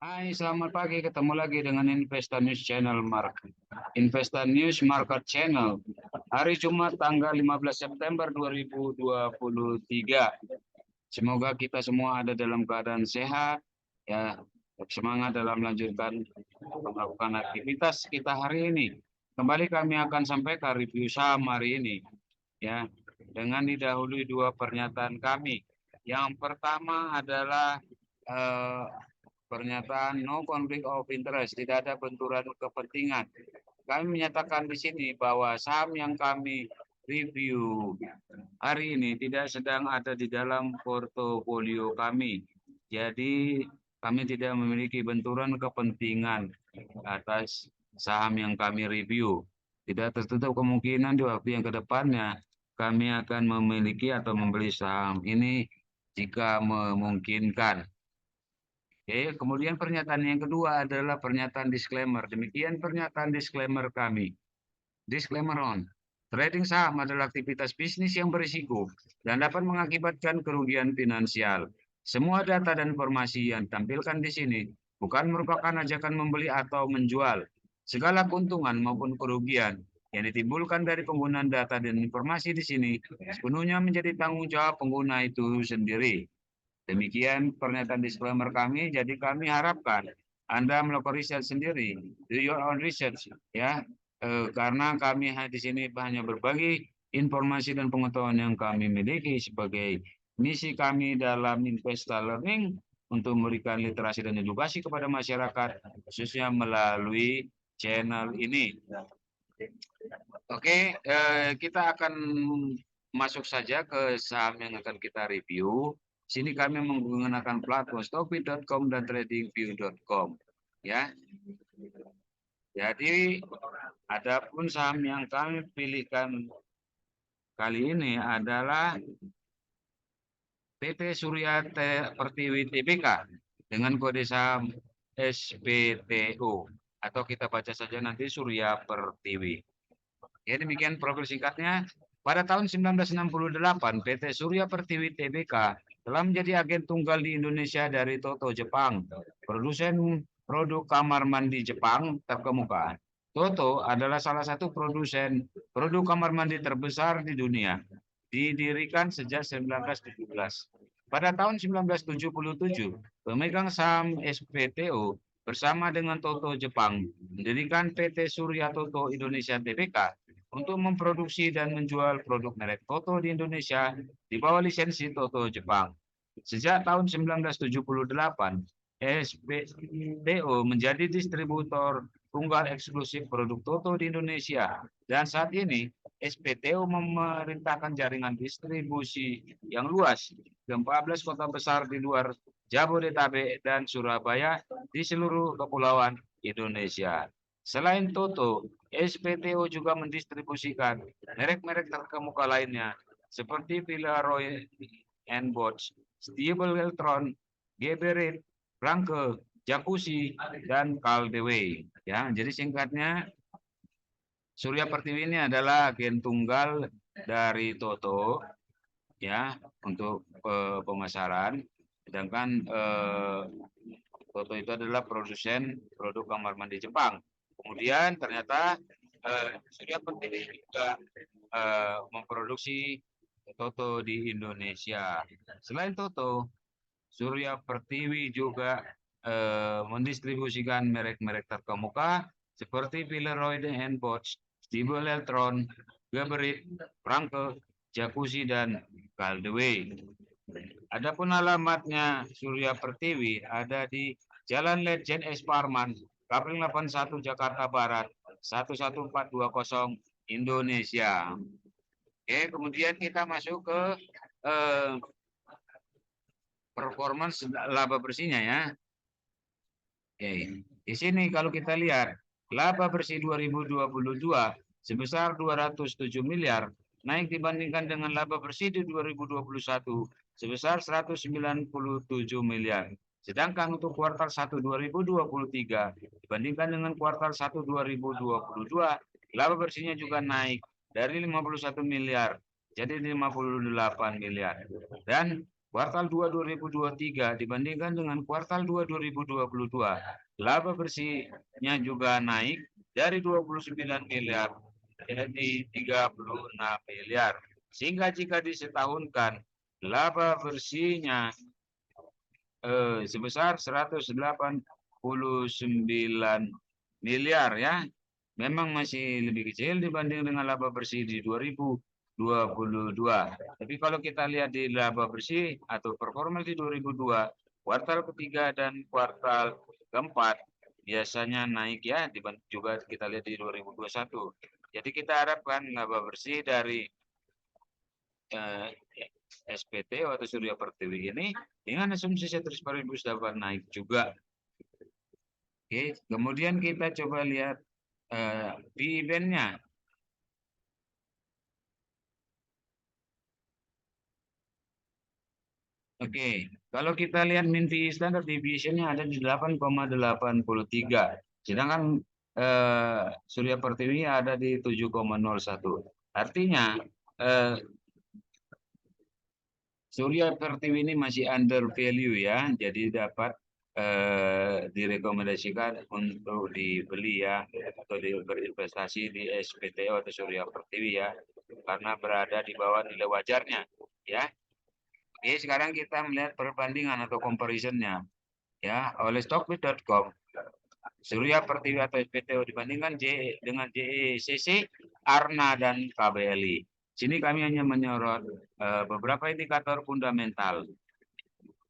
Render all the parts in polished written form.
Hai, selamat pagi. Ketemu lagi dengan Investa News Channel Investa News Market Channel. Hari Jumat tanggal 15 September 2023. Semoga kita semua ada dalam keadaan sehat, ya, semangat dalam melanjutkan melakukan aktivitas kita hari ini. Kembali kami akan sampaikan review saham hari ini, ya, dengan didahului dua pernyataan kami. Yang pertama adalah eh, pernyataan no conflict of interest, tidak ada benturan kepentingan. Kami menyatakan di sini bahwa saham yang kami review hari ini tidak sedang ada di dalam portofolio kami. Jadi kami tidak memiliki benturan kepentingan atas saham yang kami review. Tidak tertutup kemungkinan di waktu yang kedepannya kami akan memiliki atau membeli saham ini jika memungkinkan. Oke, kemudian pernyataan yang kedua adalah pernyataan disclaimer. Demikian pernyataan disclaimer kami. Disclaimer on. Trading saham adalah aktivitas bisnis yang berisiko dan dapat mengakibatkan kerugian finansial. Semua data dan informasi yang ditampilkan di sini bukan merupakan ajakan membeli atau menjual. Segala keuntungan maupun kerugian yang ditimbulkan dari penggunaan data dan informasi di sini sepenuhnya menjadi tanggung jawab pengguna itu sendiri. Demikian pernyataan disclaimer kami. Jadi kami harapkan Anda melakukan riset sendiri, do your own research, ya, karena kami di sini hanya berbagi informasi dan pengetahuan yang kami miliki sebagai misi kami dalam Investa Learning untuk memberikan literasi dan edukasi kepada masyarakat, khususnya melalui channel ini. Oke, kita akan masuk saja ke saham yang akan kita review. Sini kami menggunakan platform stockbit.com dan tradingview.com, ya. Jadi adapun saham yang kami pilihkan kali ini adalah PT Surya Pertiwi Tbk dengan kode saham SPTO, atau kita baca saja nanti Surya Pertiwi. Ya, demikian profil singkatnya. Pada tahun 1968, PT Surya Pertiwi Tbk telah menjadi agen tunggal di Indonesia dari Toto Jepang, produsen produk kamar mandi Jepang terkemuka. Toto adalah salah satu produsen produk kamar mandi terbesar di dunia, didirikan sejak 1917. Pada tahun 1977, pemegang saham SPTO bersama dengan Toto Jepang mendirikan PT Surya Toto Indonesia Tbk untuk memproduksi dan menjual produk merek Toto di Indonesia di bawah lisensi Toto Jepang. Sejak tahun 1978, SPTO menjadi distributor tunggal eksklusif produk Toto di Indonesia, dan saat ini SPTO memerintahkan jaringan distribusi yang luas ke 14 kota besar di luar Jabodetabek dan Surabaya di seluruh kepulauan Indonesia. Selain Toto, SPTO juga mendistribusikan merek-merek terkemuka lainnya seperti Villaroy and Bosch, Stiebel Weltron, Geberit, Franke, Jacuzzi, dan Caldewey. Ya, jadi singkatnya Surya Pertiwi ini adalah agen tunggal dari Toto, ya, untuk pemasaran, sedangkan Toto itu adalah produsen produk kamar mandi Jepang. Kemudian ternyata Surya Pertiwi juga memproduksi Toto di Indonesia. Selain Toto, Surya Pertiwi juga mendistribusikan merek-merek terkemuka seperti Villeroy and Bosch, Stiebel Eltron, Geberit, Franke, Jacuzzi, dan Caldewey. Adapun alamatnya Surya Pertiwi ada di Jalan Letjen S. Parman, Kapling 81 Jakarta Barat, 11420 Indonesia. Oke, kemudian kita masuk ke performance laba bersihnya, ya. Oke, di sini kalau kita lihat laba bersih 2022 sebesar 207 miliar, naik dibandingkan dengan laba bersih di 2021 sebesar 197 miliar. Sedangkan untuk kuartal 1 2023 dibandingkan dengan kuartal 1 2022, laba bersihnya juga naik dari 51 miliar jadi 58 miliar. Dan kuartal 2 2023 dibandingkan dengan kuartal 2 2022, laba bersihnya juga naik dari 29 miliar jadi 36 miliar. Sehingga jika disetahunkan, laba bersihnya sebesar 189 miliar ya. Memang masih lebih kecil dibanding dengan laba bersih di 2022. Tapi kalau kita lihat di laba bersih atau performa di 2002, kuartal ketiga dan kuartal keempat biasanya naik ya, juga kita lihat di 2021. Jadi kita harapkan laba bersih dari SPT atau Surya Pertiwi ini dengan asumsi Setris Paribus dapat naik juga. Oke, kemudian kita coba lihat PE band-nya. Oke, kalau kita lihat mean PE standard deviation-nya ada di 8,83. Sedangkan Surya Pertiwi ada di 7,01. Artinya Surya Pertiwi ini masih under value ya, jadi dapat direkomendasikan untuk dibeli ya atau berinvestasi di SPTO atau Surya Pertiwi ya, karena berada di bawah nilai wajarnya ya. Oke, sekarang kita melihat perbandingan atau comparison-nya ya oleh stockbit.com. Surya Pertiwi atau SPTO dibandingkan dengan JECC, Arna dan KBLI. Sini kami hanya menyorot beberapa indikator fundamental.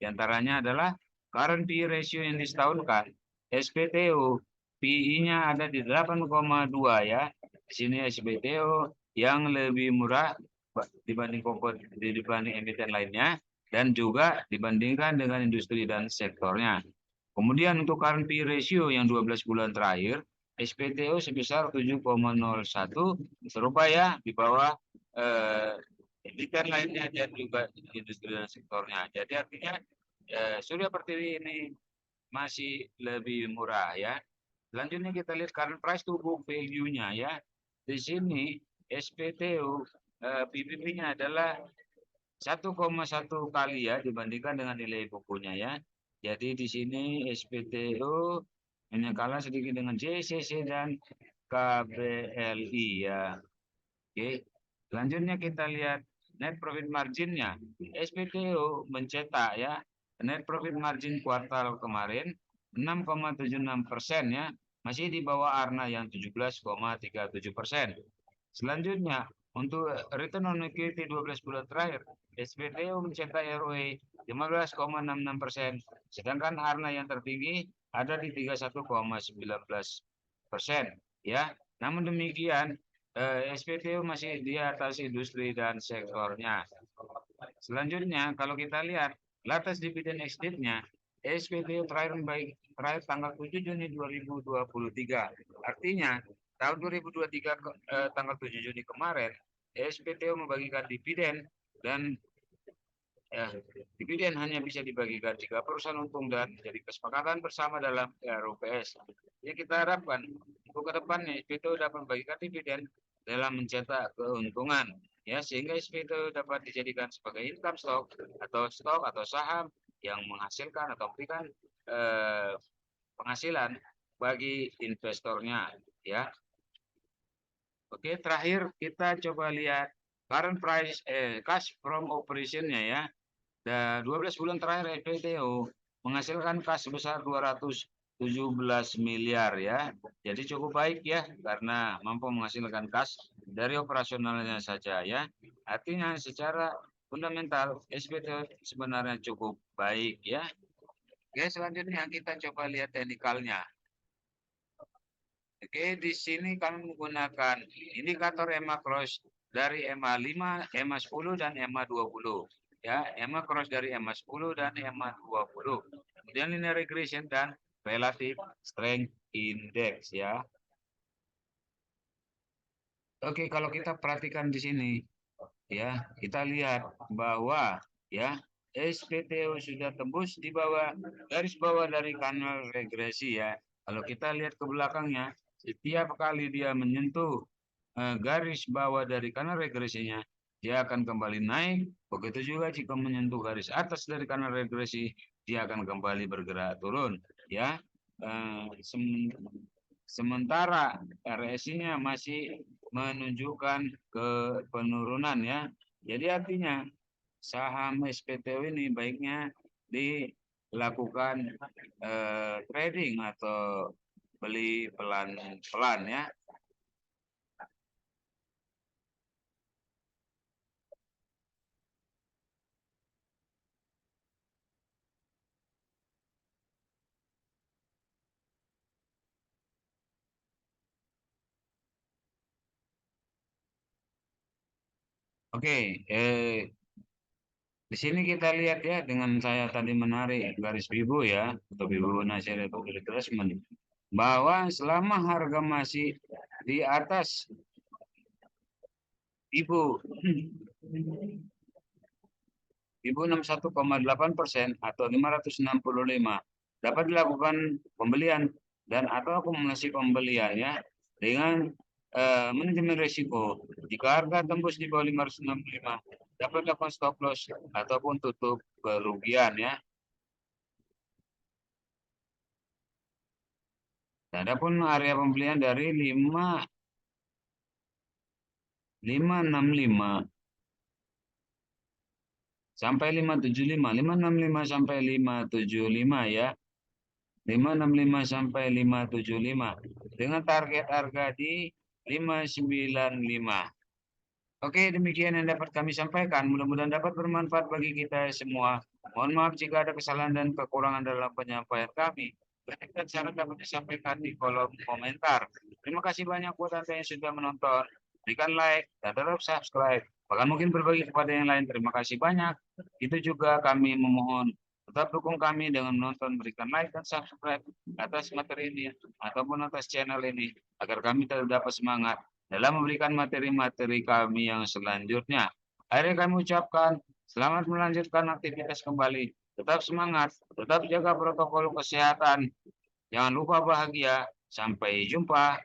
Di antaranya adalah current PE ratio yang disetahunkan. SPTO PE-nya ada di 8,2 ya. Di sini SPTO yang lebih murah dibanding emiten lainnya dan juga dibandingkan dengan industri dan sektornya. Kemudian untuk current PE ratio yang 12 bulan terakhir, SPTO sebesar 7,01, serupa ya di bawah emiten lainnya dan juga industri dan sektornya. Jadi artinya Surya Pertiwi ini masih lebih murah ya. Selanjutnya kita lihat current price to book value-nya ya. Di sini SPTO PBB-nya adalah 1,1 kali ya dibandingkan dengan nilai bukunya ya. Jadi di sini SPTO hanya kalah sedikit dengan JCC dan KBLI ya. Oke. Selanjutnya kita lihat net profit margin-nya. SPTO mencetak ya net profit margin kuartal kemarin 6,76% ya, masih di bawah Arna yang 17,37%. Selanjutnya untuk return on equity 12 bulan terakhir, SPTO mencetak ROE 15,66%, sedangkan Arna yang tertinggi ada di 31,19% ya. Namun demikian SPTO masih di atas industri dan sektornya. Selanjutnya kalau kita lihat latest dividend exit-nya, SPTO terakhir tanggal 7 Juni 2023. Artinya tahun 2023 tanggal 7 Juni kemarin SPTO membagikan dividen dan dividen hanya bisa dibagikan jika perusahaan untung dan jadi kesepakatan bersama dalam RUPS. Jadi kita harapkan untuk ke depannya SPTO dapat membagikan dividen dalam mencetak keuntungan ya, sehingga SPTO dapat dijadikan sebagai income stock atau saham yang menghasilkan atau memberikan penghasilan bagi investornya ya. Oke, terakhir kita coba lihat current price cash from operation-nya ya. 12 bulan terakhir SPTO menghasilkan kas sebesar 217 miliar ya. Jadi cukup baik ya karena mampu menghasilkan kas dari operasionalnya saja ya. Artinya secara fundamental SPTO sebenarnya cukup baik ya. Oke, selanjutnya kita coba lihat teknikalnya. Oke, di sini kami menggunakan indikator EMA cross dari EMA 5, EMA 10 dan EMA 20. Ya, EMA cross dari EMA 10 dan EMA 20. Kemudian linear regression dan relative strength index ya. Oke, kalau kita perhatikan di sini ya, kita lihat bahwa ya SPTO sudah tembus di bawah garis bawah dari kanal regresi ya. Kalau kita lihat ke belakangnya, setiap kali dia menyentuh garis bawah dari kanal regresinya, dia akan kembali naik. Begitu juga jika menyentuh garis atas dari kanal regresi, dia akan kembali bergerak turun. Ya, sementara RSI-nya masih menunjukkan ke penurunan ya. Jadi artinya saham SPTU ini baiknya dilakukan trading atau beli pelan-pelan ya. Oke, di sini kita lihat ya dengan saya tadi menarik garis bibu ya atau bibu nasir atau retracement bahwa selama harga masih di atas bibu bibu 61,8% atau 565 dapat dilakukan pembelian dan atau akumulasi pembelian ya dengan manajemen risiko. Jika harga tembus di bawah 565 dapat dilakukan stop loss ataupun tutup kerugian ya. Adapun area pembelian dari 565 sampai 575, 565 sampai 575 ya. 565 sampai 575 dengan target harga di 595. Oke, demikian yang dapat kami sampaikan. Mudah-mudahan dapat bermanfaat bagi kita semua. Mohon maaf jika ada kesalahan dan kekurangan dalam penyampaian kami. Kritik dan saran dapat disampaikan di kolom komentar. Terima kasih banyak buat Anda yang sudah menonton. Berikan like dan tetap subscribe. Bahkan mungkin berbagi kepada yang lain. Terima kasih banyak. Itu juga kami memohon tetap dukung kami dengan menonton, berikan like dan subscribe atas materi ini ataupun atas channel ini agar kami tetap dapat semangat dalam memberikan materi-materi kami yang selanjutnya. Akhirnya kami ucapkan selamat melanjutkan aktivitas kembali. Tetap semangat, tetap jaga protokol kesehatan. Jangan lupa bahagia. Sampai jumpa.